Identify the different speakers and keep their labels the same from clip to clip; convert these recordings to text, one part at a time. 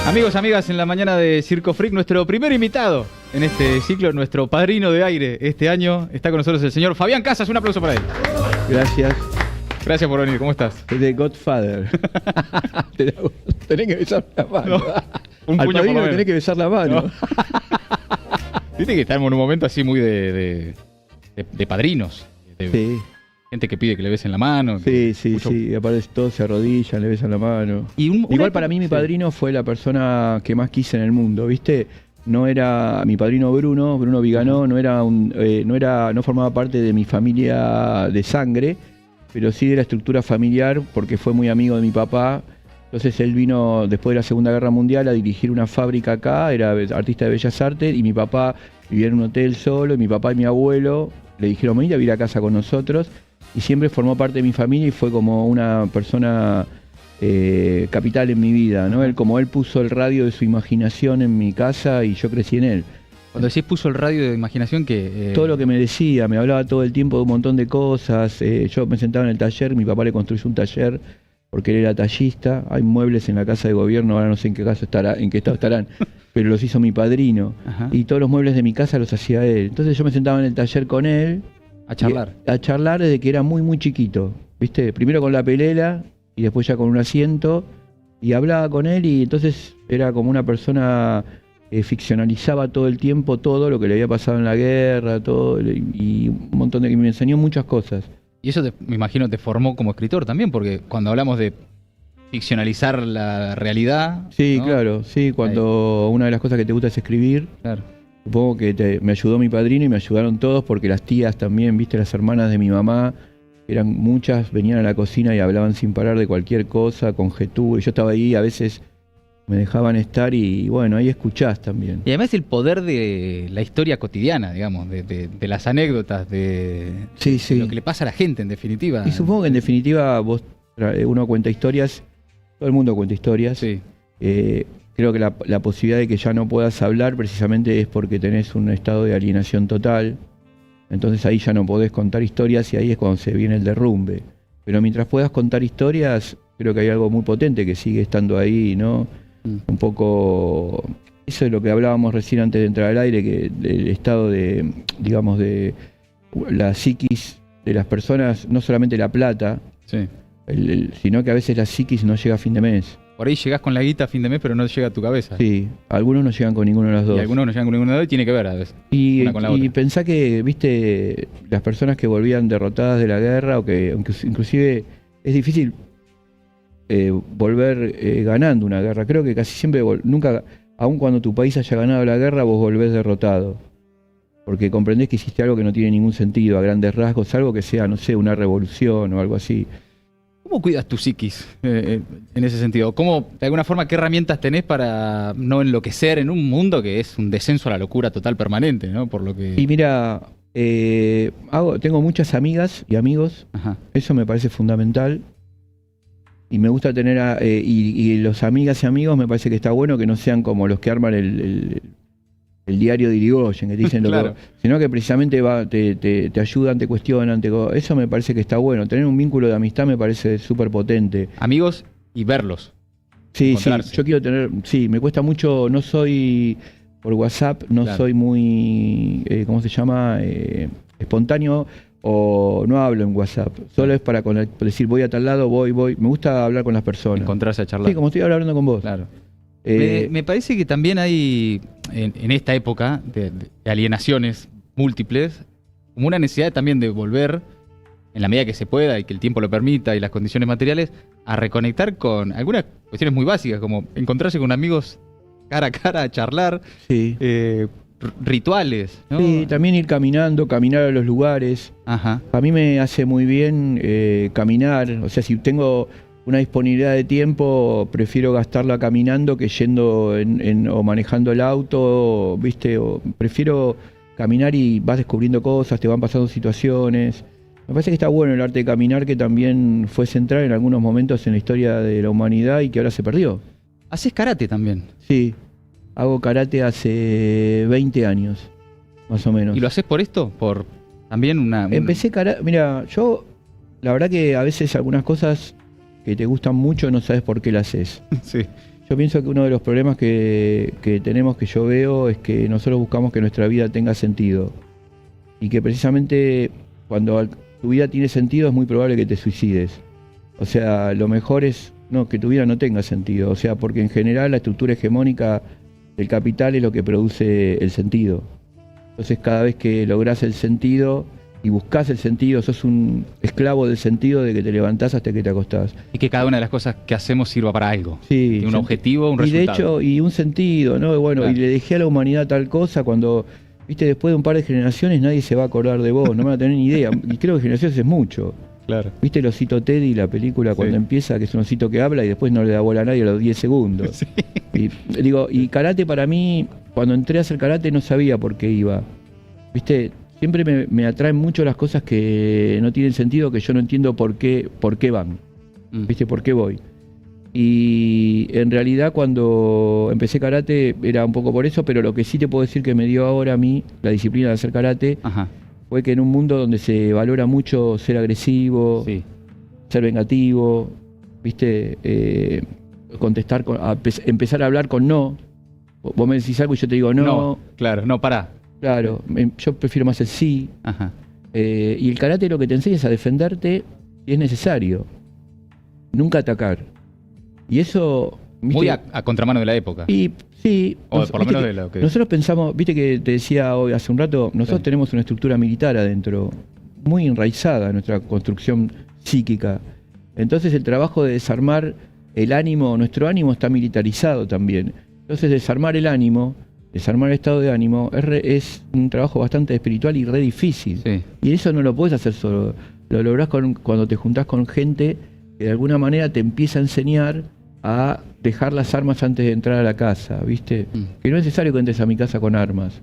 Speaker 1: Amigos, amigas, en la mañana de Circo Freak, nuestro primer invitado en este ciclo, nuestro padrino de aire este año, está con nosotros el señor Fabián Casas. Un aplauso para él.
Speaker 2: Gracias.
Speaker 1: Gracias por venir, ¿cómo estás?
Speaker 2: The Godfather. Tenés que besar la mano.
Speaker 1: No, un
Speaker 2: Al
Speaker 1: puño
Speaker 2: padrino
Speaker 1: por lo
Speaker 2: tenés que besar la mano.
Speaker 1: No. Viste que estamos en un momento así muy de padrinos. De
Speaker 2: Sí,
Speaker 1: gente que pide que le besen la mano.
Speaker 2: sí,
Speaker 1: mucho-
Speaker 2: sí. Aparece todos, se arrodillan, le besan la mano.
Speaker 1: Y
Speaker 2: Igual para mí mi padrino fue la persona que más quise en el mundo, ¿viste? No era mi padrino Bruno Viganó, no formaba parte de mi familia de sangre, pero sí de la estructura familiar porque fue muy amigo de mi papá. Entonces él vino después de la Segunda Guerra Mundial a dirigir una fábrica acá, era artista de Bellas Artes y mi papá vivía en un hotel solo y mi papá y mi abuelo le dijeron venir a vivir a casa con nosotros y siempre formó parte de mi familia y fue como una persona capital en mi vida, ¿no? Él puso el radio de su imaginación en mi casa y yo crecí en él.
Speaker 1: Cuando decís puso el radio de imaginación, que
Speaker 2: Todo lo que me decía, me hablaba todo el tiempo de un montón de cosas. Yo me sentaba en el taller, mi papá le construyó un taller porque él era tallista. Hay muebles en la casa de gobierno, ahora no sé en qué estado estarán, pero los hizo mi padrino.
Speaker 1: Ajá.
Speaker 2: Y todos los muebles de mi casa los hacía él. Entonces yo me sentaba en el taller con él.
Speaker 1: a charlar.
Speaker 2: A charlar desde que era muy, muy chiquito. ¿Viste? Primero con la pelela y después ya con un asiento. Y hablaba con él y entonces era como una persona ficcionalizaba todo el tiempo todo lo que le había pasado en la guerra, todo, y un montón de... me enseñó muchas cosas.
Speaker 1: Y eso me imagino te formó como escritor también, porque cuando hablamos de ficcionalizar la realidad...
Speaker 2: Sí,
Speaker 1: ¿no?
Speaker 2: claro, sí, cuando una de las cosas que te gusta es escribir,
Speaker 1: Claro.
Speaker 2: supongo que me ayudó mi padrino y me ayudaron todos porque las tías también, viste, las hermanas de mi mamá, eran muchas, venían a la cocina y hablaban sin parar de cualquier cosa, conjeturas, yo estaba ahí, a veces me dejaban estar y bueno, ahí escuchás también.
Speaker 1: Y además el poder de la historia cotidiana, digamos, de las anécdotas, de
Speaker 2: Sí, sí.
Speaker 1: lo que le pasa a la gente, en definitiva.
Speaker 2: Y supongo que en definitiva uno cuenta historias, todo el mundo cuenta historias.
Speaker 1: Sí.
Speaker 2: Creo que la posibilidad de que ya no puedas hablar precisamente es porque tenés un estado de alienación total. Entonces ahí ya no podés contar historias y ahí es cuando se viene el derrumbe. Pero mientras puedas contar historias, creo que hay algo muy potente que sigue estando ahí, ¿no? Un poco... Eso es lo que hablábamos recién antes de entrar al aire, que el estado de, digamos, de la psiquis de las personas, no solamente la plata,
Speaker 1: Sí.
Speaker 2: sino que a veces la psiquis no llega a fin de mes.
Speaker 1: Por ahí llegás con la guita a fin de mes, pero no llega a tu cabeza.
Speaker 2: Sí, algunos no llegan con ninguno de los dos.
Speaker 1: Y algunos no llegan con ninguno de los dos y tiene que ver a veces.
Speaker 2: Y,
Speaker 1: una con la
Speaker 2: y
Speaker 1: otra.
Speaker 2: pensá que, viste, las personas que volvían derrotadas de la guerra, o que inclusive es difícil volver ganando una guerra. Creo que casi siempre, nunca, aun cuando tu país haya ganado la guerra, vos volvés derrotado. Porque comprendés que hiciste algo que no tiene ningún sentido, a grandes rasgos, algo que sea, no sé, una revolución o algo así.
Speaker 1: ¿Cómo cuidas tu psiquis en ese sentido? ¿Cómo, de alguna forma, qué herramientas tenés para no enloquecer en un mundo que es un descenso a la locura total permanente, ¿no? Por lo que...
Speaker 2: Y mira, tengo muchas amigas y amigos,
Speaker 1: Ajá.
Speaker 2: eso me parece fundamental. Y me gusta tener, y los amigas y amigos me parece que está bueno que no sean como los que arman el diario de Irigoyen, que te dicen
Speaker 1: Claro.
Speaker 2: sino que precisamente te ayudan, te cuestionan, eso me parece que está bueno. Tener un vínculo de amistad me parece súper potente.
Speaker 1: Amigos y verlos.
Speaker 2: Sí,
Speaker 1: Encontrarse.
Speaker 2: yo quiero tener, sí, me cuesta mucho, no soy por WhatsApp, no
Speaker 1: Claro.
Speaker 2: soy muy, ¿cómo se llama? Espontáneo, o no hablo en WhatsApp, solo es para decir voy a tal lado, voy, me gusta hablar con las personas.
Speaker 1: Encontrarse a charlar.
Speaker 2: Sí, como estoy hablando con vos.
Speaker 1: Claro.
Speaker 2: Eh,
Speaker 1: Me parece que también hay, en esta época de alienaciones múltiples, como una necesidad también de volver, en la medida que se pueda y que el tiempo lo permita y las condiciones materiales, a reconectar con algunas cuestiones muy básicas, como encontrarse con amigos cara a cara, a charlar,
Speaker 2: sí.
Speaker 1: rituales, ¿no?
Speaker 2: Sí, también ir caminando, caminar a los lugares.
Speaker 1: Ajá.
Speaker 2: A mí me hace muy bien caminar, o sea, si tengo una disponibilidad de tiempo, prefiero gastarla caminando que yendo o manejando el auto, ¿viste? Prefiero caminar y vas descubriendo cosas, te van pasando situaciones. Me parece que está bueno el arte de caminar, que también fue central en algunos momentos en la historia de la humanidad y que ahora se perdió.
Speaker 1: Haces karate también.
Speaker 2: Sí, hago karate hace 20 años, más o menos.
Speaker 1: ¿Y lo haces por esto? Por también una...
Speaker 2: Empecé karate, mira, yo la verdad que a veces algunas cosas que te gustan mucho no sabes por qué las haces.
Speaker 1: Sí.
Speaker 2: Yo pienso que uno de los problemas que tenemos, que yo veo, es que nosotros buscamos que nuestra vida tenga sentido. Y que precisamente cuando tu vida tiene sentido es muy probable que te suicides. O sea, lo mejor es que tu vida no tenga sentido. O sea, porque en general la estructura hegemónica del capital es lo que produce el sentido. Entonces cada vez que lográs el sentido y buscas el sentido, sos un esclavo del sentido de que te levantás hasta que te acostás.
Speaker 1: Y que cada una de las cosas que hacemos sirva para algo.
Speaker 2: Sí,
Speaker 1: un objetivo, un resultado.
Speaker 2: Y de hecho, y un sentido, ¿no? Bueno, claro. Y le dejé a la humanidad tal cosa cuando, viste, después de un par de generaciones nadie se va a acordar de vos, no me va a tener ni idea. Y creo que generaciones es mucho.
Speaker 1: Claro.
Speaker 2: ¿Viste el osito Teddy, la película, cuando empieza, que es un osito que habla y después no le da bola a nadie a los 10 segundos? Sí. Y karate para mí, cuando entré a hacer karate no sabía por qué iba. ¿Viste? Siempre me atraen mucho las cosas que no tienen sentido, que yo no entiendo por qué van. ¿Viste? ¿Por qué voy? Y en realidad cuando empecé karate era un poco por eso, pero lo que sí te puedo decir que me dio ahora a mí la disciplina de hacer karate, fue que en un mundo donde se valora mucho ser agresivo, ser vengativo, ¿viste? Contestar, empezar a hablar con no. Vos me decís algo y yo te digo no.
Speaker 1: No, claro, no, pará.
Speaker 2: Claro, yo prefiero más el sí. Y el karate lo que te enseña es a defenderte si es necesario. Nunca atacar. Y eso... ¿viste?
Speaker 1: Muy a contramano de la época.
Speaker 2: Y sí.
Speaker 1: O por lo menos de lo que...
Speaker 2: Nosotros pensamos, viste que te decía hoy hace un rato, nosotros tenemos una estructura militar adentro, muy enraizada en nuestra construcción psíquica. Entonces el trabajo de desarmar el ánimo, nuestro ánimo está militarizado también. Entonces desarmar el ánimo... Desarmar el estado de ánimo es un trabajo bastante espiritual y re difícil. Y eso no lo puedes hacer solo. Lo lográs cuando te juntás con gente que de alguna manera te empieza a enseñar a dejar las armas antes de entrar a la casa, ¿viste? Que no es necesario que entres a mi casa con armas.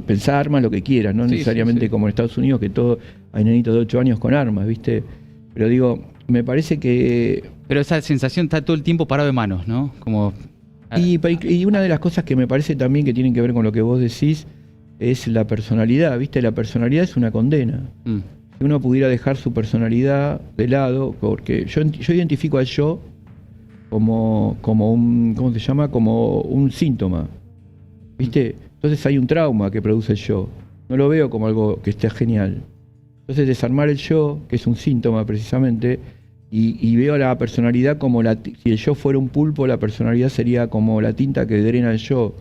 Speaker 2: Pensá armas lo que quieras, no necesariamente como en Estados Unidos, que todo hay nenitos de 8 años con armas, ¿viste? Pero digo, me parece que...
Speaker 1: Pero esa sensación está todo el tiempo parado de manos, ¿no? Como...
Speaker 2: Y una de las cosas que me parece también que tienen que ver con lo que vos decís es la personalidad, ¿viste? La personalidad es una condena. Si uno pudiera dejar su personalidad de lado, porque yo identifico al yo como un, ¿cómo se llama? Como un síntoma, ¿viste? Entonces hay un trauma que produce el yo. No lo veo como algo que esté genial. Entonces desarmar el yo, que es un síntoma precisamente... Y veo la personalidad como si el yo fuera un pulpo, la personalidad sería como la tinta que drena el yo.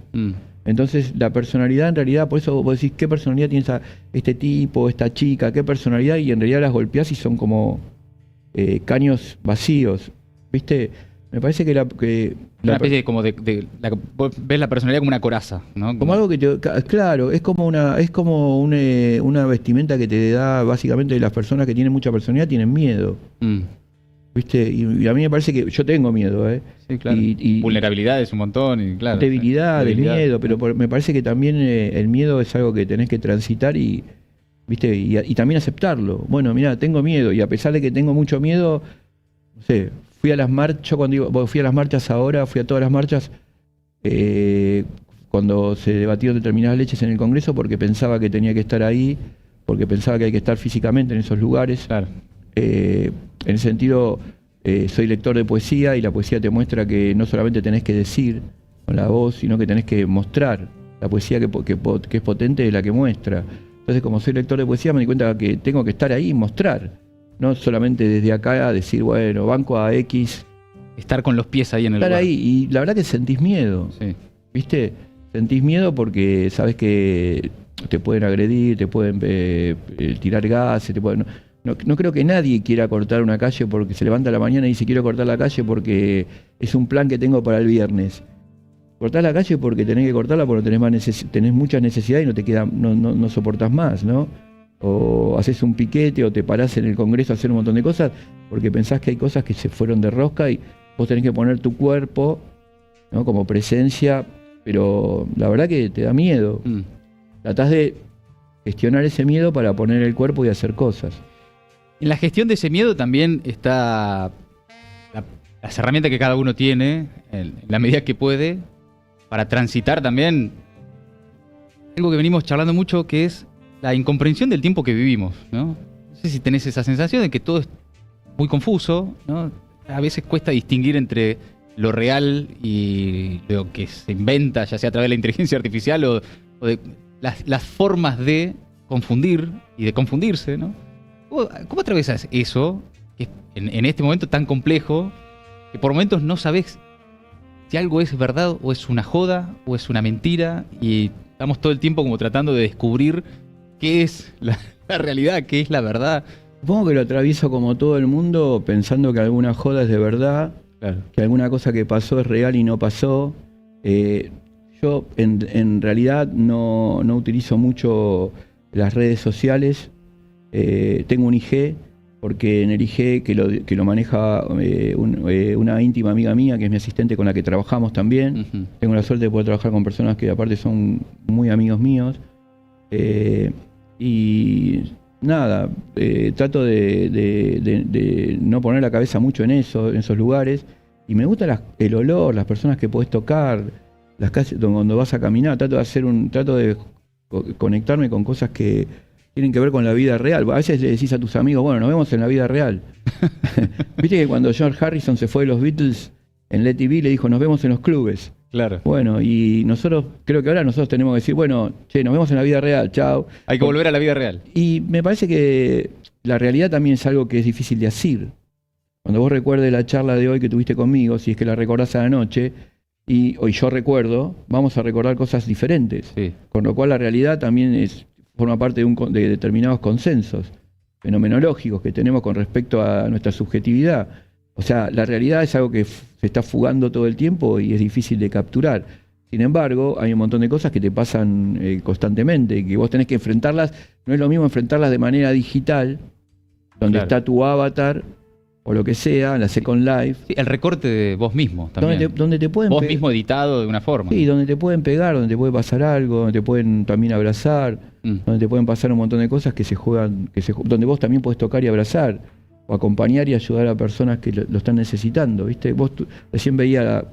Speaker 2: Entonces la personalidad en realidad, por eso vos decís, ¿qué personalidad tiene este tipo, esta chica? ¿Qué personalidad? Y en realidad las golpeás y son como caños vacíos, ¿viste? Me parece que
Speaker 1: una especie como vos ves la personalidad como una coraza, ¿no?
Speaker 2: Como algo que claro, es como una vestimenta que te da básicamente las personas que tienen mucha personalidad tienen miedo. ¿Viste? Y a mí me parece que yo tengo miedo, ¿eh?
Speaker 1: Sí, claro. Vulnerabilidades un montón, y claro.
Speaker 2: Debilidades, miedo, pero me parece que también el miedo es algo que tenés que transitar ¿viste? Y también aceptarlo. Bueno, mirá, tengo miedo, y a pesar de que tengo mucho miedo, no sé, fui a las marchas, yo cuando fui a las marchas ahora, fui a todas las marchas cuando se debatieron determinadas leyes en el Congreso, porque pensaba que tenía que estar ahí, porque pensaba que hay que estar físicamente en esos lugares.
Speaker 1: Claro.
Speaker 2: En el sentido, soy lector de poesía y la poesía te muestra que no solamente tenés que decir con la voz, sino que tenés que mostrar. La poesía que es potente es la que muestra. Entonces, como soy lector de poesía, me di cuenta que tengo que estar ahí y mostrar. No solamente desde acá decir, bueno, banco a X.
Speaker 1: Estar con los pies ahí en el lugar.
Speaker 2: Estar ahí, y la verdad que sentís miedo. ¿Viste? Sentís miedo porque sabés que te pueden agredir, te pueden tirar gases, te pueden... No creo que nadie quiera cortar una calle porque se levanta a la mañana y dice quiero cortar la calle porque es un plan que tengo para el viernes. Cortás la calle porque tenés que cortarla porque tenés muchas necesidades y no soportás más, ¿no? O haces un piquete o te parás en el Congreso a hacer un montón de cosas porque pensás que hay cosas que se fueron de rosca y vos tenés que poner tu cuerpo, ¿no? Como presencia, pero la verdad que te da miedo. Tratás de gestionar ese miedo para poner el cuerpo y hacer cosas.
Speaker 1: En la gestión de ese miedo también está las herramientas que cada uno tiene, en la medida que puede, para transitar también algo que venimos charlando mucho, que es la incomprensión del tiempo que vivimos, ¿no? No sé si tenés esa sensación de que todo es muy confuso, ¿no? A veces cuesta distinguir entre lo real y lo que se inventa, ya sea a través de la inteligencia artificial o de las formas de confundir y de confundirse, ¿no? ¿Cómo atravesas eso que en este momento tan complejo, que por momentos no sabes si algo es verdad o es una joda o es una mentira, y estamos todo el tiempo como tratando de descubrir qué es la realidad, qué es la verdad?
Speaker 2: Supongo que lo atravieso como todo el mundo, pensando que alguna joda es de verdad,
Speaker 1: Claro.
Speaker 2: que alguna cosa que pasó es real y no pasó. Yo en realidad no utilizo mucho las redes sociales. Tengo un IG, porque en el IG que lo maneja una íntima amiga mía, que es mi asistente con la que trabajamos también.
Speaker 1: Ujú.
Speaker 2: Tengo la suerte de poder trabajar con personas que aparte son muy amigos míos. Y nada, trato de no poner la cabeza mucho en eso, en esos lugares. Y me gusta el olor, las personas que podés tocar, las calles cuando vas a caminar. Trato de conectarme con cosas que tienen que ver con la vida real. A veces le decís a tus amigos, bueno, nos vemos en la vida real. Viste que cuando George Harrison se fue de los Beatles, en Let It Be le dijo, nos vemos en los clubes.
Speaker 1: Claro.
Speaker 2: Bueno, y creo que ahora nosotros tenemos que decir, bueno, che, nos vemos en la vida real, chao.
Speaker 1: Hay que volver a la vida real.
Speaker 2: Y me parece que la realidad también es algo que es difícil de decir. Cuando vos recuerdes la charla de hoy que tuviste conmigo, si es que la recordás a la noche, y hoy yo recuerdo, vamos a recordar cosas diferentes.
Speaker 1: Sí.
Speaker 2: Con lo cual la realidad también forma parte de determinados consensos fenomenológicos que tenemos con respecto a nuestra subjetividad. O sea, la realidad es algo que se está fugando todo el tiempo y es difícil de capturar. Sin embargo, hay un montón de cosas que te pasan constantemente y que vos tenés que enfrentarlas. No es lo mismo enfrentarlas de manera digital, donde
Speaker 1: Claro.
Speaker 2: está tu avatar o lo que sea, la Second Life,
Speaker 1: Sí, el recorte de vos mismo también.
Speaker 2: donde te pueden
Speaker 1: Vos
Speaker 2: pe-
Speaker 1: mismo editado de una forma.
Speaker 2: Sí, donde te pueden pegar, donde te puede pasar algo, donde te pueden también abrazar, donde te pueden pasar un montón de cosas que se juegan, donde vos también podés tocar y abrazar, o acompañar y ayudar a personas que lo están necesitando, ¿viste? Recién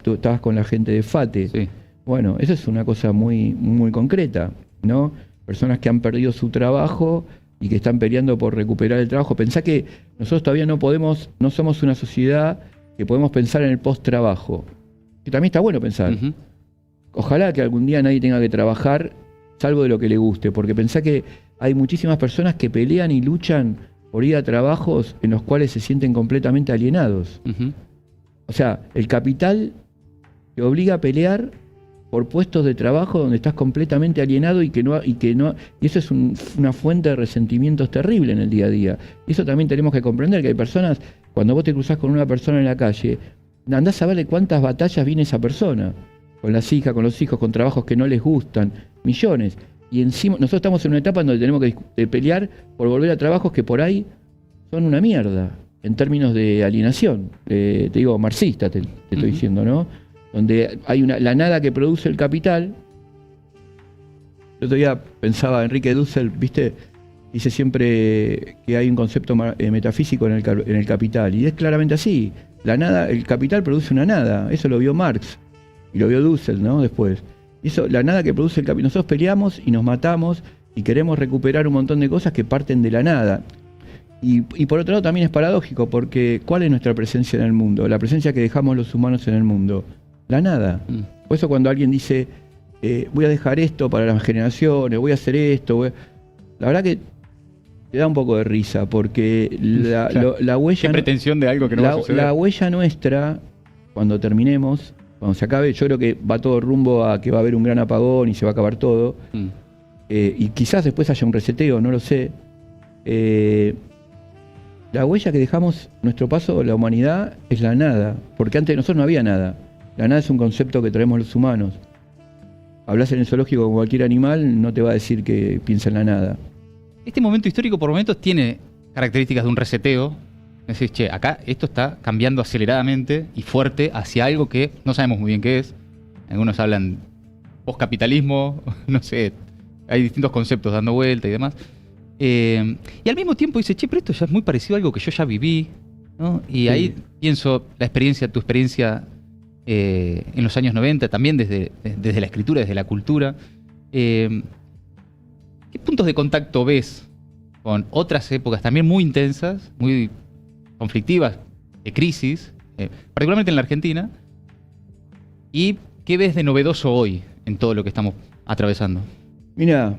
Speaker 2: tú estabas con la gente de FATE.
Speaker 1: Sí.
Speaker 2: Bueno, eso es una cosa muy, muy concreta, ¿no? Personas que han perdido su trabajo y que están peleando por recuperar el trabajo. Pensá que nosotros todavía no somos una sociedad que podemos pensar en el post-trabajo, que también está bueno pensar.
Speaker 1: Ujú.
Speaker 2: Ojalá que algún día nadie tenga que trabajar salvo de lo que le guste, porque pensá que hay muchísimas personas que pelean y luchan por ir a trabajos en los cuales se sienten completamente alienados.
Speaker 1: Ujú.
Speaker 2: O sea, el capital te obliga a pelear por puestos de trabajo donde estás completamente alienado y eso es una fuente de resentimientos terrible en el día a día. Y eso también tenemos que comprender, que hay personas, cuando vos te cruzás con una persona en la calle, andás a ver de cuántas batallas viene esa persona, con las hijas, con los hijos, con trabajos que no les gustan, millones. Y encima, nosotros estamos en una etapa en donde tenemos que pelear por volver a trabajos que por ahí son una mierda, en términos de alienación. Te digo, marxista te estoy diciendo, ¿no? Donde hay la nada que produce el capital. El otro día pensaba Enrique Dussel, ¿viste? Dice siempre que hay un concepto metafísico en el capital, y es claramente así. La nada, el capital produce una nada, eso lo vio Marx, y lo vio Dussel, ¿no? Después. Eso, la nada que produce el capital. Nosotros peleamos y nos matamos y queremos recuperar un montón de cosas que parten de la nada. Y por otro lado también es paradójico, porque ¿cuál es nuestra presencia en el mundo? La presencia que dejamos los humanos en el mundo. La nada. Por eso cuando alguien dice, voy a dejar esto para las generaciones, voy a hacer esto, la verdad que te da un poco de risa, porque la huella...
Speaker 1: ¿Qué pretensión de algo que no va a suceder?
Speaker 2: La huella nuestra, cuando terminemos, cuando se acabe, yo creo que va todo rumbo a que va a haber un gran apagón y se va a acabar todo. Y quizás después haya un reseteo, no lo sé. La huella que dejamos, nuestro paso, la humanidad, es la nada. Porque antes de nosotros no había nada. La nada es un concepto que traemos los humanos. Hablas en el zoológico con cualquier animal, no te va a decir que piensa en la nada.
Speaker 1: Este momento histórico por momentos tiene características de un reseteo. Decís, che, acá esto está cambiando aceleradamente y fuerte hacia algo que no sabemos muy bien qué es. Algunos hablan postcapitalismo, no sé, hay distintos conceptos dando vuelta y demás. Y al mismo tiempo dice, che, pero esto ya es muy parecido a algo que yo ya viví, ¿no? Y
Speaker 2: Sí.
Speaker 1: ahí pienso tu experiencia en los años 90, también desde la escritura, desde la cultura. ¿Qué puntos de contacto ves con otras épocas también muy intensas, muy conflictivas, de crisis, particularmente en la Argentina, ¿Y qué ves de novedoso hoy en todo lo que estamos atravesando?
Speaker 2: Mira,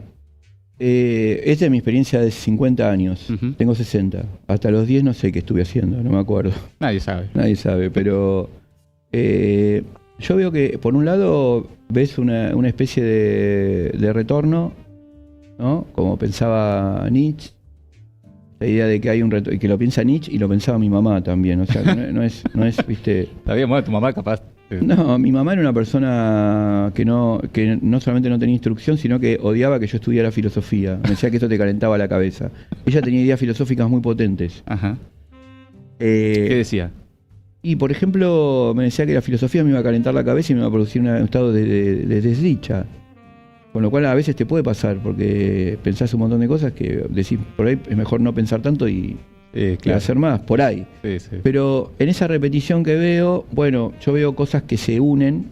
Speaker 2: esta es mi experiencia de 50 años.
Speaker 1: Ujú.
Speaker 2: Tengo 60. Hasta los 10 no sé qué estuve haciendo, no me acuerdo.
Speaker 1: Nadie sabe.
Speaker 2: Nadie sabe, pero yo veo que por un lado ves una especie de retorno, ¿no? Como pensaba Nietzsche, la idea de que hay un retorno, y que lo piensa Nietzsche y lo pensaba mi mamá también, o sea, que no es, viste.
Speaker 1: Todavía, bueno, tu mamá capaz.
Speaker 2: No, mi mamá era una persona que no solamente no tenía instrucción, sino que odiaba que yo estudiara filosofía. Me decía que esto te calentaba la cabeza. Ella tenía ideas filosóficas muy potentes.
Speaker 1: Ajá. ¿Qué decía?
Speaker 2: Y por ejemplo, me decía que la filosofía me iba a calentar la cabeza y me iba a producir un estado de desdicha. Con lo cual a veces te puede pasar, porque pensás un montón de cosas que decís, por ahí es mejor no pensar tanto y hacer más, por ahí.
Speaker 1: Sí, sí.
Speaker 2: Pero en esa repetición que veo, bueno, yo veo cosas que se unen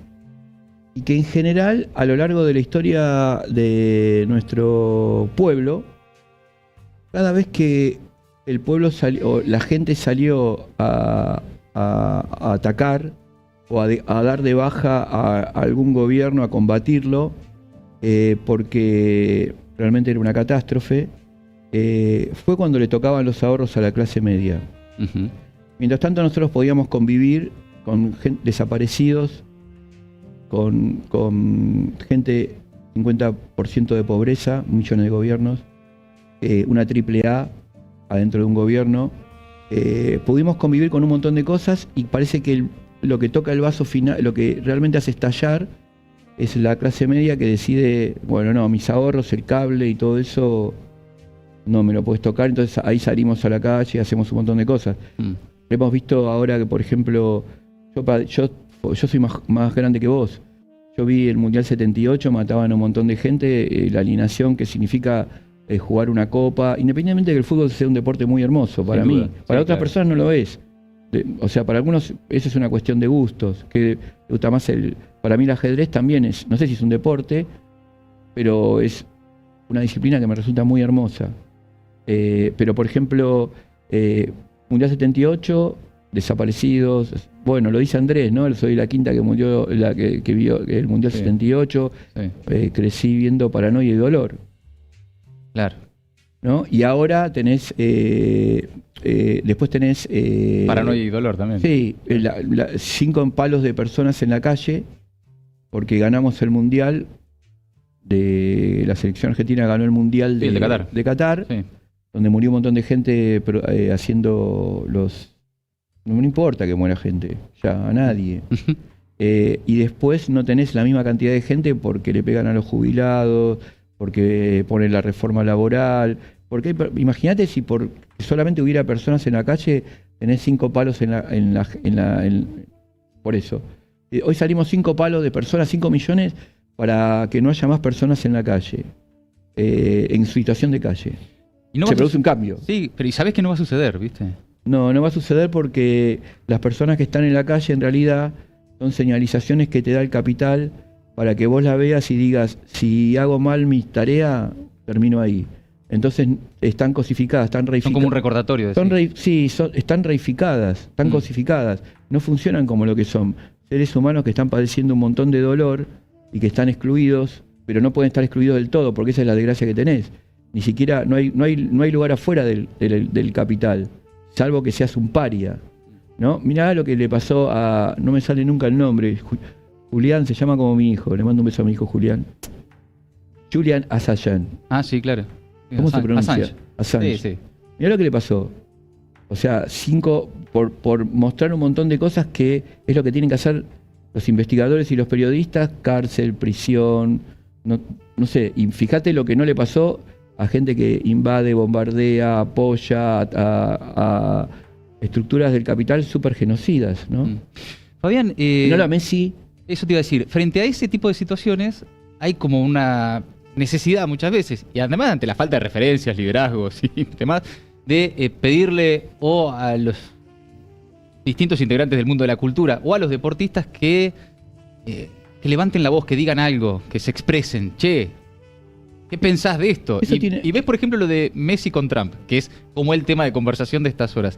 Speaker 2: y que en general a lo largo de la historia de nuestro pueblo, cada vez que el pueblo salió, o la gente salió a atacar o a dar de baja a algún gobierno, a combatirlo, porque realmente era una catástrofe, fue cuando le tocaban los ahorros a la clase media.
Speaker 1: Ujú.
Speaker 2: Mientras tanto nosotros podíamos convivir con desaparecidos, con gente 50% de pobreza, millones de gobiernos, una triple A adentro de un gobierno. Pudimos convivir con un montón de cosas y parece que lo que toca el vaso final, lo que realmente hace estallar, es la clase media que decide, bueno, no, mis ahorros, el cable y todo eso, no me lo puedes tocar. Entonces ahí salimos a la calle y hacemos un montón de cosas.
Speaker 1: Mm.
Speaker 2: Hemos visto ahora que, por ejemplo, yo soy más grande que vos. Yo vi el Mundial 78, mataban a un montón de gente, la alineación que significa jugar una copa, independientemente de que el fútbol sea un deporte muy hermoso para
Speaker 1: Sin
Speaker 2: mí.
Speaker 1: duda.
Speaker 2: Para
Speaker 1: Sí,
Speaker 2: otras
Speaker 1: claro.
Speaker 2: personas no lo es. O sea, para algunos eso es una cuestión de gustos, que le gusta más para mí el ajedrez también es, no sé si es un deporte, pero es una disciplina que me resulta muy hermosa. Pero por ejemplo, Mundial 78, desaparecidos, bueno, lo dice Andrés, ¿no? Soy la quinta que murió, la que vio el Mundial
Speaker 1: Sí.
Speaker 2: 78,
Speaker 1: Sí,
Speaker 2: crecí viendo Paranoia y Dolor,
Speaker 1: claro.
Speaker 2: ¿no? Y ahora tenés, después tenés...
Speaker 1: Paranoia y dolor también.
Speaker 2: Sí, 5 palos de personas en la calle, porque ganamos el Mundial, la selección argentina ganó el Mundial
Speaker 1: Sí, el de Qatar. Sí.
Speaker 2: donde murió un montón de gente haciendo los... No me importa que muera gente, ya a nadie. Y después no tenés la misma cantidad de gente porque le pegan a los jubilados, porque ponen la reforma laboral. Porque imagínate si solamente hubiera personas en la calle, tenés 5 palos por eso. Hoy salimos 5 palos de personas, 5 millones, para que no haya más personas en la calle, en situación de calle.
Speaker 1: Y no
Speaker 2: Se
Speaker 1: va a
Speaker 2: produce un cambio.
Speaker 1: Sí, pero y sabés que no va a suceder, ¿viste?
Speaker 2: No, no va a suceder porque las personas que están en la calle en realidad son señalizaciones que te da el capital para que vos la veas y digas, si hago mal mi tarea, termino ahí. Entonces están cosificadas, están reificadas.
Speaker 1: Son como un recordatorio. De
Speaker 2: Están reificadas, están cosificadas. No funcionan como lo que son. Seres humanos que están padeciendo un montón de dolor y que están excluidos, pero no pueden estar excluidos del todo, porque esa es la desgracia que tenés. Ni siquiera, no hay lugar afuera del capital, salvo que seas un paria, ¿no? Mirá lo que le pasó a, no me sale nunca el nombre, Julián, se llama como mi hijo, le mando un beso a mi hijo Julián. Julian Assange.
Speaker 1: Ah, sí, claro.
Speaker 2: ¿Cómo se pronuncia?
Speaker 1: Assange.
Speaker 2: Assange.
Speaker 1: Sí, sí.
Speaker 2: Mirá lo que le pasó. O sea, por mostrar un montón de cosas que es lo que tienen que hacer los investigadores y los periodistas, cárcel, prisión, no sé, y fíjate lo que no le pasó a gente que invade, bombardea, apoya a estructuras del capital súper genocidas, ¿no?
Speaker 1: Fabián,
Speaker 2: No la Messi.
Speaker 1: eso te iba a decir, frente a ese tipo de situaciones hay como una necesidad muchas veces, y además ante la falta de referencias, liderazgos y demás, de pedirle o a los distintos integrantes del mundo de la cultura o a los deportistas que levanten la voz, que digan algo, que se expresen. Che, ¿qué pensás de esto? Y ves, por ejemplo, lo de Messi con Trump, que es como el tema de conversación de estas horas.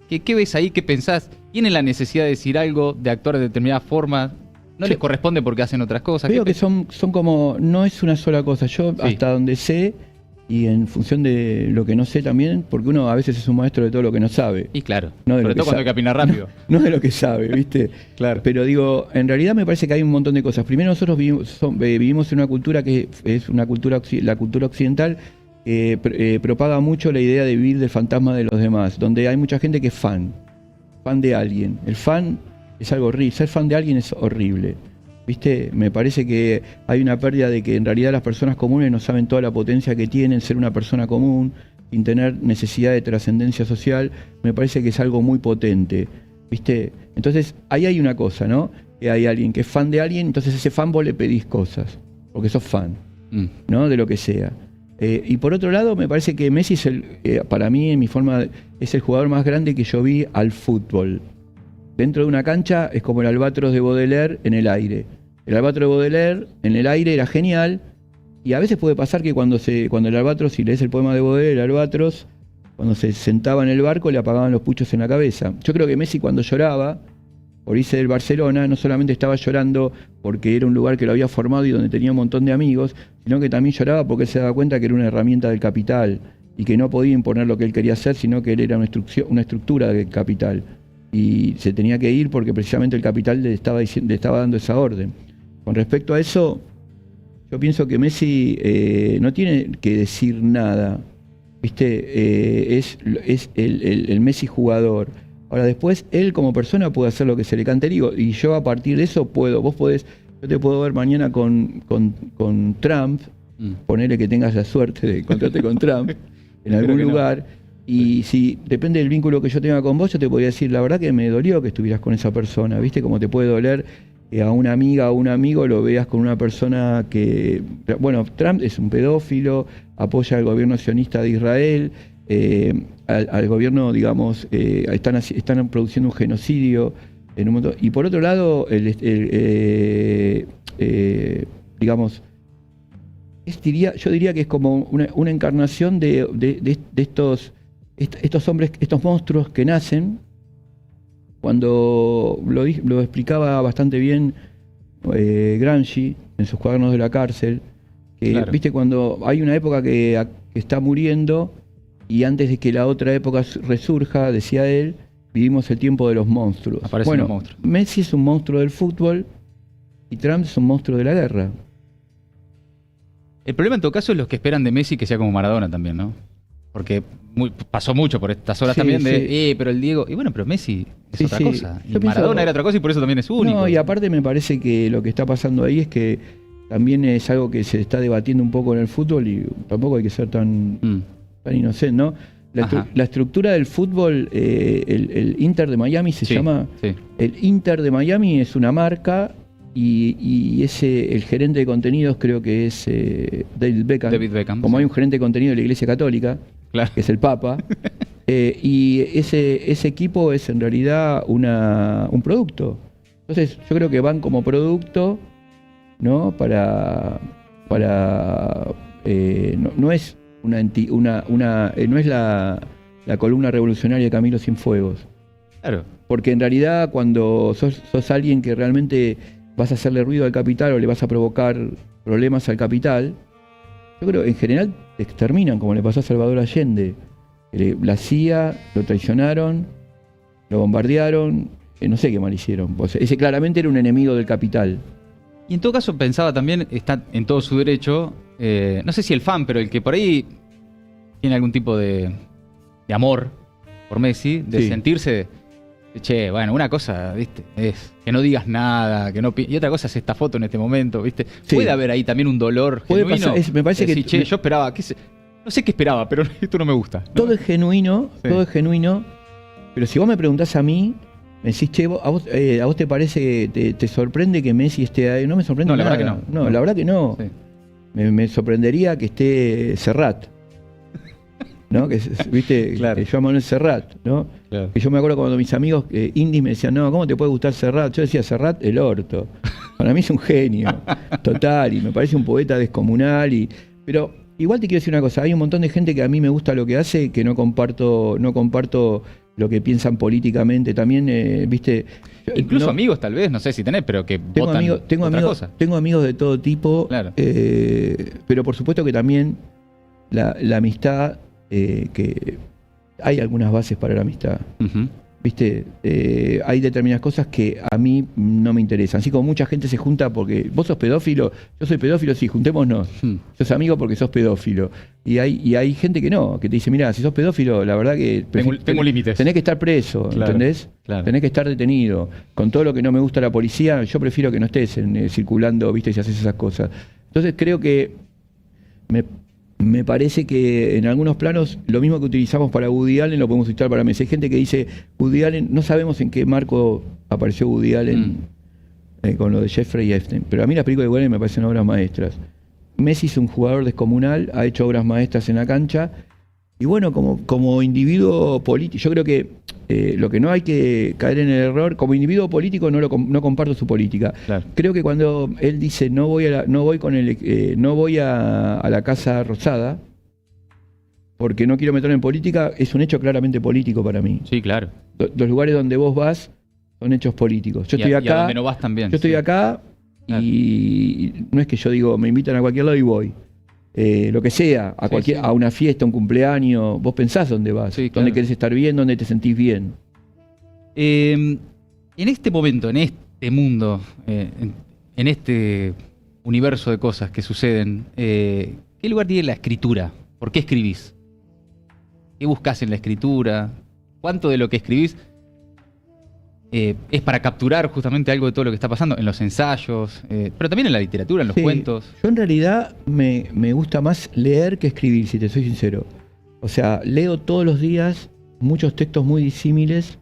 Speaker 1: ¿Qué ves ahí? ¿Qué pensás? ¿Tienen la necesidad de decir algo, de actuar de determinada forma? no les corresponde porque hacen otras cosas.
Speaker 2: Veo que son como, no es una sola cosa. Yo hasta donde sé, y en función de lo que no sé también, porque uno a veces es un maestro de todo lo que no sabe.
Speaker 1: Y claro,
Speaker 2: no de
Speaker 1: sobre todo cuando hay que opinar rápido.
Speaker 2: No de lo que sabe, ¿viste?
Speaker 1: Claro.
Speaker 2: Pero digo, en realidad me parece que hay un montón de cosas. Primero, nosotros vivimos en una cultura que es una cultura, la cultura occidental, propaga mucho la idea de vivir del fantasma de los demás, donde hay mucha gente que es fan de alguien. El fan es algo horrible, ser fan de alguien es horrible. ¿Viste? Me parece que hay una pérdida de que en realidad las personas comunes no saben toda la potencia que tienen ser una persona común, sin tener necesidad de trascendencia social. Me parece que es algo muy potente, ¿viste? Entonces, ahí hay una cosa, ¿no? Que hay alguien que es fan de alguien, entonces a ese fan vos le pedís cosas, porque sos fan, ¿no? De lo que sea. Y por otro lado, me parece que Messi es para mí, en mi forma, es el jugador más grande que yo vi al fútbol. Dentro de una cancha es como el albatros de Baudelaire en el aire. El albatros de Baudelaire en el aire era genial, y a veces puede pasar que cuando el albatros, si lees el poema de Baudelaire, el albatros, cuando se sentaba en el barco le apagaban los puchos en la cabeza. Yo creo que Messi, cuando lloraba por irse del Barcelona, no solamente estaba llorando porque era un lugar que lo había formado y donde tenía un montón de amigos, sino que también lloraba porque él se daba cuenta que era una herramienta del capital y que no podía imponer lo que él quería hacer, sino que él era una estructura del capital. Y se tenía que ir porque precisamente el capital le estaba dando esa orden. Con respecto a eso, yo pienso que Messi no tiene que decir nada, ¿viste? Es el Messi jugador. Ahora después, él como persona puede hacer lo que se le cante, y yo a partir de eso yo te puedo ver mañana con Trump, ponele que tengas la suerte de encontrarte con Trump en algún lugar. Y si depende del vínculo que yo tenga con vos, yo te podría decir, la verdad que me dolió que estuvieras con esa persona, ¿viste? Como te puede doler que a una amiga o un amigo lo veas con una persona que... Bueno, Trump es un pedófilo, apoya al gobierno sionista de Israel, al gobierno, digamos, están produciendo un genocidio en un montón. Y por otro lado, digamos, yo diría que es como una encarnación de estos hombres, estos monstruos que nacen, cuando lo explicaba bastante bien Gramsci en sus cuadernos de la cárcel, que claro, viste, cuando hay una época que está muriendo y antes de que la otra época resurja, decía él, vivimos el tiempo de los monstruos.
Speaker 1: Aparecen los monstruos.
Speaker 2: Messi es un monstruo del fútbol y Trump es un monstruo de la guerra.
Speaker 1: El problema en todo caso es los que esperan de Messi que sea como Maradona también, ¿no? Porque pasó mucho por estas horas también de, pero el Diego... Y bueno, pero Messi es otra cosa. Y Maradona era otra cosa y por eso también es único.
Speaker 2: No, y aparte me parece que lo que está pasando ahí es que también es algo que se está debatiendo un poco en el fútbol y tampoco hay que ser tan inocente, ¿no? La estructura del fútbol, el Inter de Miami se llama... Sí. El Inter de Miami es una marca y el gerente de contenidos creo que es David Beckham. Como hay un gerente de contenido de la Iglesia Católica, claro, que es el Papa, y ese equipo es en realidad un producto. Entonces yo creo que van como producto, ¿no? No es no es la columna revolucionaria de Camilo Cienfuegos.
Speaker 1: Claro.
Speaker 2: Porque en realidad cuando sos alguien que realmente vas a hacerle ruido al capital o le vas a provocar problemas al capital, yo creo que en general te exterminan, como le pasó a Salvador Allende. La CIA, lo traicionaron, lo bombardearon, no sé qué mal hicieron. Pues ese claramente era un enemigo del capital.
Speaker 1: Y en todo caso pensaba también, está en todo su derecho, no sé si el fan, pero el que por ahí tiene algún tipo de amor por Messi, de sentirse, che, bueno, una cosa, ¿viste? Es que no digas nada, y otra cosa es esta foto en este momento, ¿viste? Sí. Puede haber ahí también un dolor genuino.
Speaker 2: Me parece que
Speaker 1: che, yo esperaba, no sé qué esperaba, pero esto no me gusta, ¿no?
Speaker 2: Todo es genuino, pero si vos me preguntás a mí, me decís, che, ¿a vos te parece, te sorprende que Messi esté ahí? No me sorprende nada.
Speaker 1: La verdad que no.
Speaker 2: No, la verdad que no. Sí. Me sorprendería que esté Serrat, ¿no? Que, ¿viste? Claro. Que yo a Manuel Serrat, ¿no? Claro. Que yo me acuerdo cuando mis amigos indies me decían, no, ¿cómo te puede gustar Serrat? Yo decía, Serrat, el orto. Para mí es un genio, total, y me parece un poeta descomunal. Pero igual te quiero decir una cosa, hay un montón de gente que a mí me gusta lo que hace, que no comparto lo que piensan políticamente. También, ¿viste?
Speaker 1: Incluso
Speaker 2: no-
Speaker 1: amigos tal vez, no sé si tenés, pero que votan otra cosa.
Speaker 2: tengo amigos de todo tipo,
Speaker 1: Claro.
Speaker 2: pero por supuesto que también la amistad, que hay algunas bases para la amistad.
Speaker 1: Ujú.
Speaker 2: ¿Viste? Hay determinadas cosas que a mí no me interesan. Así como mucha gente se junta porque vos sos pedófilo, yo soy pedófilo, sí, juntémonos. Sos amigo porque sos pedófilo. Y hay gente que no, que te dice, mira, si sos pedófilo, la verdad que
Speaker 1: Tengo límites.
Speaker 2: tenés que estar preso,
Speaker 1: Claro,
Speaker 2: ¿entendés?
Speaker 1: claro.
Speaker 2: Tenés que estar detenido. Con todo lo que no me gusta la policía, yo prefiero que no estés circulando, ¿viste? Si haces esas cosas. Entonces creo que me parece que en algunos planos lo mismo que utilizamos para Woody Allen lo podemos utilizar para Messi. Hay gente que dice, Woody Allen, no sabemos en qué marco apareció Woody Allen con lo de Jeffrey Epstein, pero a mí las películas de Woody Allen me parecen obras maestras. Messi es un jugador descomunal, ha hecho obras maestras en la cancha, y bueno, como individuo político, yo creo que lo que no hay que caer en el error, como individuo político no comparto su política.
Speaker 1: Claro.
Speaker 2: Creo que cuando él dice no voy a la Casa Rosada porque no quiero meterme en política, es un hecho claramente político para mí.
Speaker 1: Sí, claro.
Speaker 2: Los lugares donde vos vas son hechos políticos. Yo
Speaker 1: Y
Speaker 2: estoy
Speaker 1: a
Speaker 2: acá,
Speaker 1: donde no vas también.
Speaker 2: yo estoy
Speaker 1: sí.
Speaker 2: acá
Speaker 1: Claro.
Speaker 2: y no es que yo digo me invitan a cualquier lado y voy. Lo que sea,
Speaker 1: Sí, sí.
Speaker 2: a una fiesta, un cumpleaños, vos pensás dónde vas,
Speaker 1: Sí,
Speaker 2: dónde
Speaker 1: claro.
Speaker 2: querés estar bien, dónde te sentís bien.
Speaker 1: En este momento, en este mundo, en este universo de cosas que suceden, ¿qué lugar tiene la escritura? ¿Por qué escribís? ¿Qué buscas en la escritura? ¿Cuánto de lo que escribís es para capturar justamente algo de todo lo que está pasando en los ensayos, pero también en la literatura, en los
Speaker 2: Sí,
Speaker 1: cuentos?
Speaker 2: Yo en realidad me gusta más leer que escribir, si te soy sincero. O sea, leo todos los días muchos textos muy disímiles.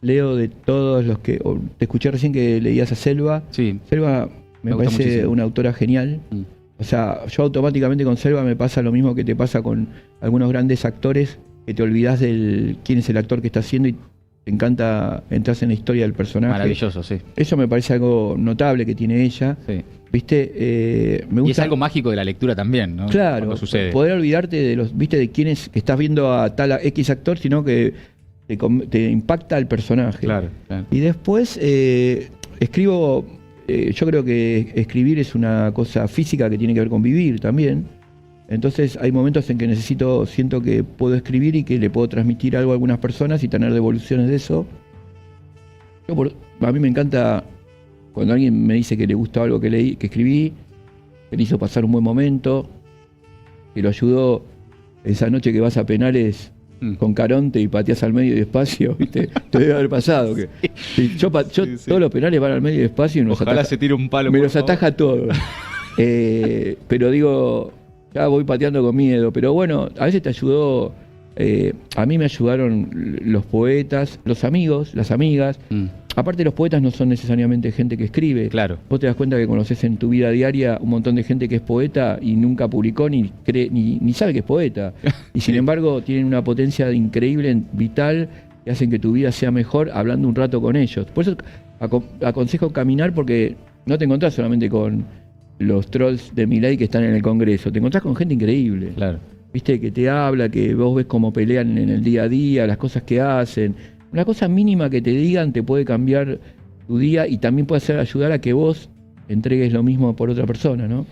Speaker 2: Leo de todos los que... te escuché recién que leías a Selva.
Speaker 1: Sí.
Speaker 2: Selva me
Speaker 1: gusta
Speaker 2: parece
Speaker 1: muchísimo.
Speaker 2: una autora genial.
Speaker 1: Mm.
Speaker 2: O sea, yo automáticamente con Selva me pasa lo mismo que te pasa con algunos grandes actores, que te olvidás quién es el actor que está haciendo y te encanta entrar en la historia del personaje.
Speaker 1: Maravilloso, sí.
Speaker 2: Eso me parece algo notable que tiene ella.
Speaker 1: Sí.
Speaker 2: ¿Viste? Me gusta.
Speaker 1: Y es algo mágico de la lectura también, ¿no?
Speaker 2: Claro,
Speaker 1: Cuando sucede.
Speaker 2: poder olvidarte de de quién es que estás viendo a tal X actor, sino que te impacta el personaje.
Speaker 1: Claro, claro.
Speaker 2: Y después escribo, yo creo que escribir es una cosa física que tiene que ver con vivir también. Entonces hay momentos en que siento que puedo escribir y que le puedo transmitir algo a algunas personas y tener devoluciones de eso. A mí me encanta cuando alguien me dice que le gustó algo que leí, que escribí, que le hizo pasar un buen momento, que lo ayudó esa noche que vas a penales con Caronte y pateás al medio y despacio, ¿viste? Te debe haber pasado. Yo
Speaker 1: Sí.
Speaker 2: todos los penales van al medio y despacio y
Speaker 1: Ojalá se tire un palo.
Speaker 2: me
Speaker 1: por
Speaker 2: los
Speaker 1: favor.
Speaker 2: ataja todos. Pero digo, ya voy pateando con miedo. Pero bueno, a veces te ayudó. A mí me ayudaron los poetas, los amigos, las amigas. Aparte, los poetas no son necesariamente gente que escribe.
Speaker 1: Claro.
Speaker 2: Vos te das cuenta que conoces en tu vida diaria un montón de gente que es poeta y nunca publicó ni sabe que es poeta. Y sin embargo, tienen una potencia increíble, vital, que hacen que tu vida sea mejor hablando un rato con ellos. Por eso aconsejo caminar, porque no te encontrás solamente con los trolls de Milei que están en el Congreso, te encontrás con gente increíble.
Speaker 1: Claro.
Speaker 2: Viste, que te habla, que vos ves cómo pelean en el día a día, las cosas que hacen. Una cosa mínima que te digan te puede cambiar tu día y también puede ayudar a que vos entregues lo mismo por otra persona, ¿no?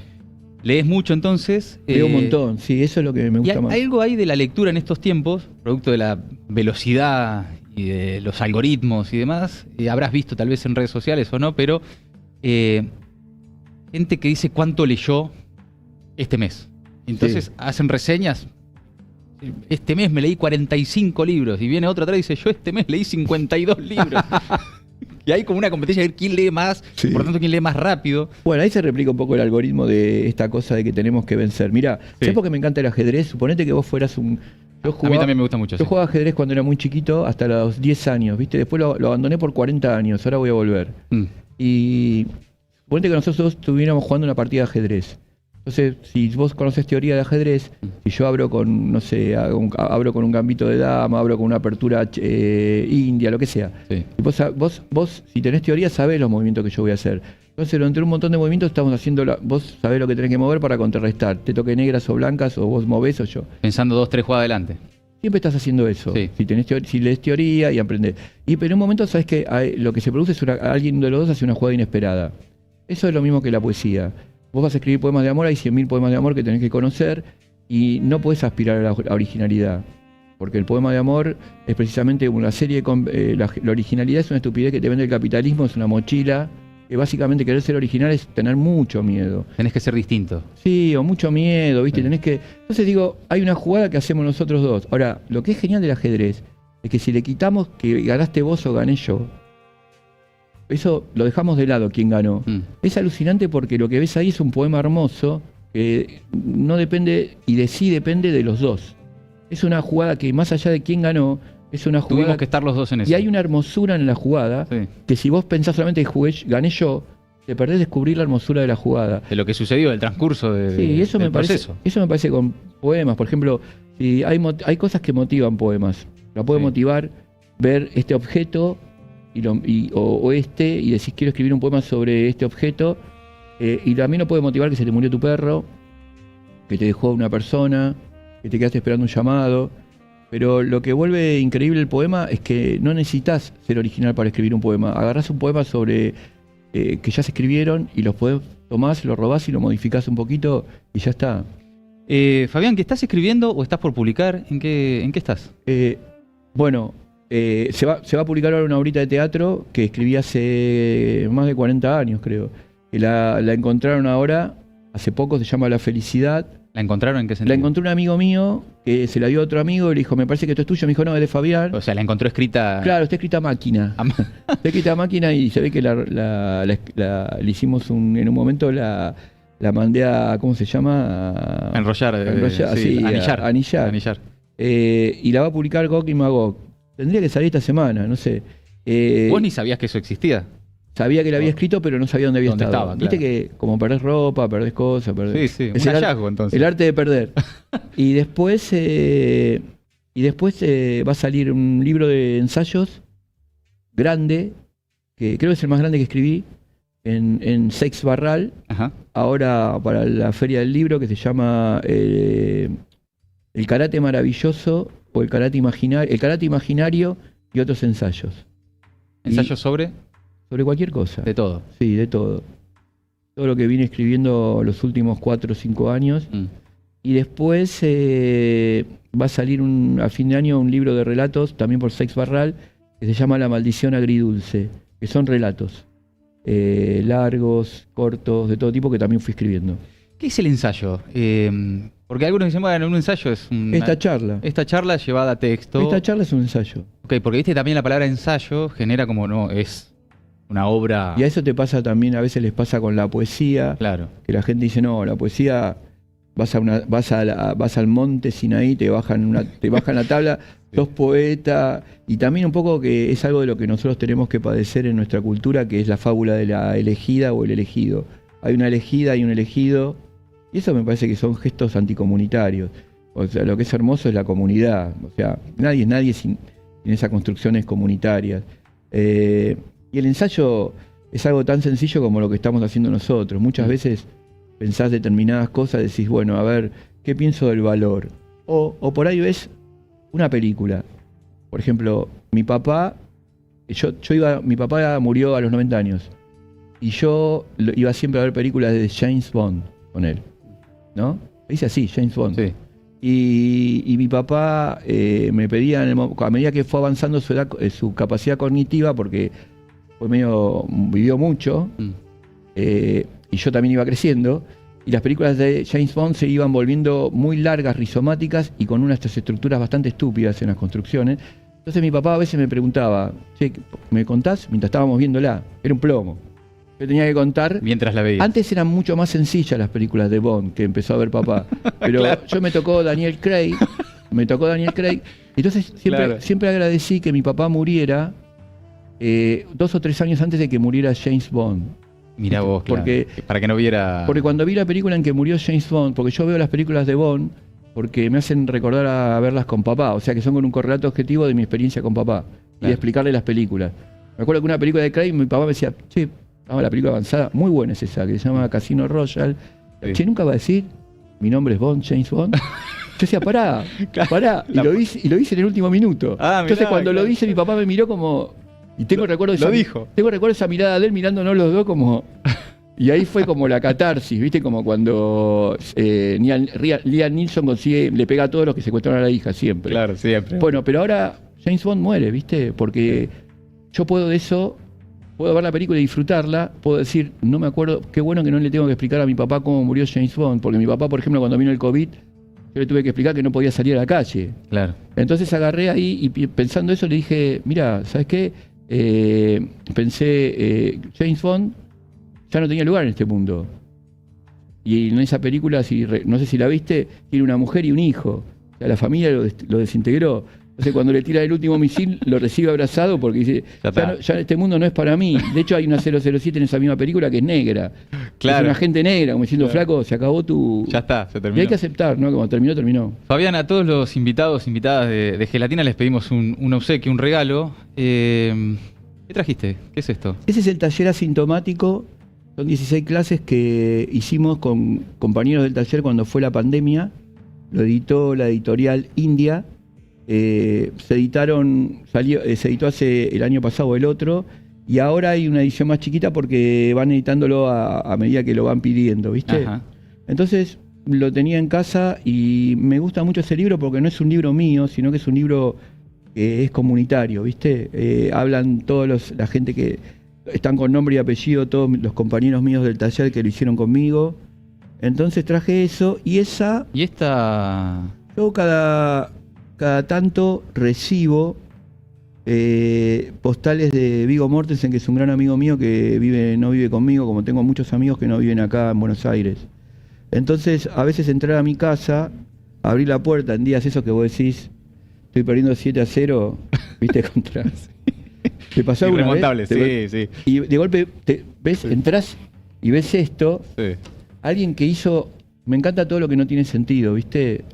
Speaker 1: ¿Lees mucho entonces?
Speaker 2: Leo un montón, sí, eso es lo que me
Speaker 1: ¿Y
Speaker 2: gusta más.
Speaker 1: algo hay de la lectura en estos tiempos, producto de la velocidad y de los algoritmos y demás? Habrás visto tal vez en redes sociales o no, pero gente que dice cuánto leyó este mes. Entonces hacen reseñas. Este mes me leí 45 libros y viene otro atrás y dice, yo este mes leí 52 libros. Y hay como una competencia de ver quién lee más,
Speaker 2: Sí.
Speaker 1: por tanto quién lee más rápido.
Speaker 2: Bueno, ahí se replica un poco el algoritmo de esta cosa de que tenemos que vencer. Mirá,
Speaker 1: Sí.
Speaker 2: ¿sabés por qué me encanta el ajedrez? Suponete que vos fueras
Speaker 1: A mí también me gusta mucho.
Speaker 2: Yo
Speaker 1: sí.
Speaker 2: jugaba ajedrez cuando era muy chiquito, hasta los 10 años, ¿viste? Después lo abandoné por 40 años, ahora voy a volver. Y suponete que nosotros estuviéramos jugando una partida de ajedrez. Entonces, si vos conoces teoría de ajedrez, si yo abro con, no sé, abro con un gambito de dama, abro con una apertura india, lo que sea.
Speaker 1: Sí.
Speaker 2: Y vos, si tenés teoría, sabés los movimientos que yo voy a hacer. Entonces, entre un montón de movimientos estamos haciendo, vos sabés lo que tenés que mover para contrarrestar. Te toque negras o blancas, o vos movés o yo.
Speaker 1: Pensando 2, 3 jugadas adelante.
Speaker 2: siempre estás haciendo eso.
Speaker 1: Sí.
Speaker 2: Si lees teoría y aprendes. Pero en un momento sabes que lo que se produce es alguien de los dos hace una jugada inesperada. Eso es lo mismo que la poesía. Vos vas a escribir poemas de amor, hay 100.000 poemas de amor que tenés que conocer y no podés aspirar a la originalidad. Porque el poema de amor es precisamente una serie de... la originalidad es una estupidez que te vende el capitalismo, es una mochila. Que básicamente querer ser original es tener mucho miedo.
Speaker 1: Tenés que ser distinto.
Speaker 2: Sí, o mucho miedo, ¿viste?
Speaker 1: Sí.
Speaker 2: Tenés que... Entonces digo, hay una jugada que hacemos nosotros dos. Ahora, lo que es genial del ajedrez es que si le quitamos que ganaste vos o gané yo, eso lo dejamos de lado, quién ganó. Es alucinante porque lo que ves ahí es un poema hermoso que no depende, y de sí depende de los dos. Es una jugada que más allá de quién ganó, es una jugada...
Speaker 1: Tuvimos que estar los dos en eso.
Speaker 2: Y hay una hermosura en la jugada,
Speaker 1: Sí.
Speaker 2: que si vos pensás solamente que gané yo, te perdés descubrir la hermosura de la jugada.
Speaker 1: De lo que sucedió, del transcurso
Speaker 2: Sí, eso
Speaker 1: del
Speaker 2: me parece,
Speaker 1: proceso.
Speaker 2: eso me parece con poemas. Por ejemplo, si hay cosas que motivan poemas. La puede
Speaker 1: Sí.
Speaker 2: motivar ver este objeto o este, y decís quiero escribir un poema sobre este objeto. Y también lo puede motivar que se te murió tu perro, que te dejó una persona, que te quedaste esperando un llamado. Pero lo que vuelve increíble el poema es que no necesitas ser original para escribir un poema. Agarrás un poema sobre que ya se escribieron y los tomás, lo robás y lo modificás un poquito y ya está.
Speaker 1: Fabián, ¿qué estás escribiendo o estás por publicar? ¿En qué estás?
Speaker 2: Bueno, se va a publicar ahora una obrita de teatro que escribí hace más de 40 años, creo. Que la encontraron ahora, hace poco, se llama La Felicidad.
Speaker 1: ¿La encontraron en qué sentido?
Speaker 2: La encontró un amigo mío, que se la dio a otro amigo y le dijo, me parece que esto es tuyo. Me dijo, no, es de Fabián.
Speaker 1: O sea, la encontró escrita...
Speaker 2: Claro, está escrita a máquina. Está escrita a máquina y se ve que le hicimos en un momento, la mandé a, ¿cómo se llama?
Speaker 1: A enrollar.
Speaker 2: Sí,
Speaker 1: anillar.
Speaker 2: Anillar. Y la va a publicar Gog y Magog. Tendría que salir esta semana, no sé.
Speaker 1: Vos ni sabías que eso existía.
Speaker 2: Sabía que la había escrito, pero no sabía dónde había estado.
Speaker 1: Estaba,
Speaker 2: Viste
Speaker 1: claro.
Speaker 2: que como perdés ropa, perdés cosas,
Speaker 1: Sí, sí,
Speaker 2: es
Speaker 1: un hallazgo entonces.
Speaker 2: el arte de perder. Y después va a salir un libro de ensayos grande, que creo que es el más grande que escribí, en Seix Barral,
Speaker 1: Ajá.
Speaker 2: ahora para la Feria del Libro, que se llama El Karate Maravilloso o el Karate Imaginario y otros ensayos.
Speaker 1: ¿Ensayos sobre?
Speaker 2: Sobre cualquier cosa.
Speaker 1: De todo.
Speaker 2: Sí, de todo. Todo lo que vine escribiendo los últimos 4 o 5 años. Y después va a salir a fin de año un libro de relatos, también por Seix Barral, que se llama La Maldición Agridulce, que son relatos. Largos, cortos, de todo tipo, que también fui escribiendo.
Speaker 1: ¿Qué es el ensayo? Porque algunos dicen, bueno, un ensayo es
Speaker 2: Esta charla.
Speaker 1: Esta charla llevada a texto.
Speaker 2: Esta charla es un ensayo.
Speaker 1: Ok, porque viste también la palabra ensayo genera como, no, es una obra...
Speaker 2: Y a eso te pasa también, a veces les pasa con la poesía,
Speaker 1: Claro.
Speaker 2: que la gente dice, no, la poesía, vas al monte Sinaí, te bajan la tabla, sos poeta, y también un poco que es algo de lo que nosotros tenemos que padecer en nuestra cultura, que es la fábula de la elegida o el elegido. Hay una elegida y un elegido, y eso me parece que son gestos anticomunitarios. O sea, lo que es hermoso es la comunidad, o sea, nadie es nadie sin esas construcciones comunitarias. Y el ensayo es algo tan sencillo como lo que estamos haciendo nosotros. Muchas veces pensás determinadas cosas, decís, bueno, a ver, ¿qué pienso del valor? O por ahí ves una película. Por ejemplo, mi papá murió a los 90 años. Y yo iba siempre a ver películas de James Bond con él. ¿No? Dice así, James Bond.
Speaker 1: Sí.
Speaker 2: Y mi papá me pedía, a medida que fue avanzando su capacidad cognitiva, porque vivió mucho, y yo también iba creciendo, y las películas de James Bond se iban volviendo muy largas, rizomáticas, y con unas estructuras bastante estúpidas en las construcciones. Entonces mi papá a veces me preguntaba, che, ¿me contás? Mientras estábamos viéndola, era un plomo. Yo tenía que contar.
Speaker 1: Mientras la veía.
Speaker 2: Antes eran mucho más sencillas las películas de Bond que empezó a ver papá. Pero
Speaker 1: Claro.
Speaker 2: yo me tocó Daniel Craig. Entonces siempre agradecí que mi papá muriera 2 o 3 años antes de que muriera James Bond.
Speaker 1: Mirá vos, claro. Para que no viera...
Speaker 2: Porque cuando vi la película en que murió James Bond, porque yo veo las películas de Bond porque me hacen recordar a verlas con papá, o sea que son con un correlato objetivo de mi experiencia con papá y de explicarle las películas. Me acuerdo que una película de Craig, mi papá me decía, che, la película avanzada, muy buena es esa, que se llama Casino Royale.
Speaker 1: Sí.
Speaker 2: Che, nunca va a decir, mi nombre es Bond, James Bond. decía, pará. Y lo hice en el último minuto. Entonces
Speaker 1: mirá,
Speaker 2: cuando lo
Speaker 1: claro.
Speaker 2: dice, mi papá me miró como... Y tengo recuerdo de
Speaker 1: lo dijo.
Speaker 2: Tengo recuerdo esa mirada de él mirándonos los dos como... Y ahí fue como la catarsis, ¿viste? Como cuando Liam Neeson le pega a todos los que secuestraron a la hija, siempre.
Speaker 1: Claro, siempre.
Speaker 2: Bueno, pero ahora James Bond muere, ¿viste? Porque yo puedo de eso, puedo ver la película y disfrutarla, puedo decir, no me acuerdo, qué bueno que no le tengo que explicar a mi papá cómo murió James Bond, porque mi papá, por ejemplo, cuando vino el COVID, yo le tuve que explicar que no podía salir a la calle.
Speaker 1: Claro.
Speaker 2: Entonces agarré ahí y pensando eso le dije, mira, ¿sabes qué? Pensé, James Bond ya no tenía lugar en este mundo. Y en esa película, no sé si la viste, tiene una mujer y un hijo. O sea, la familia lo desintegró. Entonces cuando le tira el último misil, lo recibe abrazado porque dice, ya este mundo no es para mí. De hecho hay una 007 en esa misma película que es negra.
Speaker 1: Claro.
Speaker 2: Es una gente negra, como diciendo, flaco, se acabó tu...
Speaker 1: Ya está, se terminó.
Speaker 2: Y hay que aceptar, ¿no? Como terminó.
Speaker 1: Fabián, a todos los invitados, invitadas de Gelatina les pedimos un obsequio, un regalo. ¿Qué trajiste? ¿Qué es esto?
Speaker 2: Ese es el taller asintomático. Son 16 clases que hicimos con compañeros del taller cuando fue la pandemia. Lo editó la editorial India. Se editó hace el año pasado o el otro. Y ahora hay una edición más chiquita porque van editándolo a medida que lo van pidiendo, ¿viste?
Speaker 1: Ajá.
Speaker 2: Entonces lo tenía en casa y me gusta mucho ese libro porque no es un libro mío, sino que es un libro que es comunitario, ¿viste? Hablan la gente que están con nombre y apellido, todos los compañeros míos del taller que lo hicieron conmigo. Entonces traje eso y esa...
Speaker 1: ¿Y esta?
Speaker 2: Yo cada tanto recibo postales de Viggo Mortensen, que es un gran amigo mío que no vive conmigo, como tengo muchos amigos que no viven acá en Buenos Aires. Entonces, a veces entrar a mi casa, abrir la puerta en días esos que vos decís, estoy perdiendo 7-0, ¿viste? Contra... ¿Te pasó alguna vez?
Speaker 1: Sí.
Speaker 2: Y de golpe, ¿ves? Sí. Entrás y ves esto.
Speaker 1: Sí.
Speaker 2: Alguien que hizo... Me encanta todo lo que no tiene sentido, ¿viste?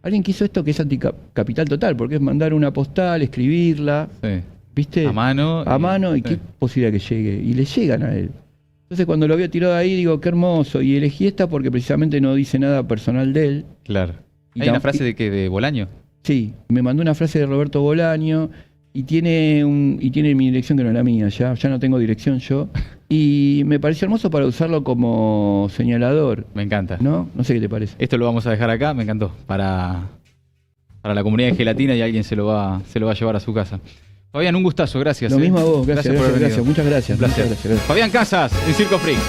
Speaker 2: Alguien que hizo esto que es anticapital total, porque es mandar una postal, escribirla,
Speaker 1: Sí.
Speaker 2: ¿viste?
Speaker 1: A mano.
Speaker 2: Y qué posibilidad que llegue. Y le llegan a él. Entonces cuando lo había tirado ahí, digo, qué hermoso. Y elegí esta porque precisamente no dice nada personal de él.
Speaker 1: Claro.
Speaker 2: Y
Speaker 1: ¿Hay una frase de Bolaño?
Speaker 2: Sí, me mandó una frase de Roberto Bolaño y tiene mi dirección que no es la mía, ya no tengo dirección yo. Y me pareció hermoso para usarlo como señalador.
Speaker 1: Me encanta.
Speaker 2: ¿No? No sé qué te parece.
Speaker 1: Esto lo vamos a dejar acá, me encantó. Para la comunidad de Gelatina y alguien se lo va a llevar a su casa. Fabián, un gustazo, gracias.
Speaker 2: Lo mismo a vos, gracias,
Speaker 1: por haber venido.
Speaker 2: muchas gracias.
Speaker 1: Un placer.
Speaker 2: Muchas gracias.
Speaker 1: Fabián Casas, en Circo Freak.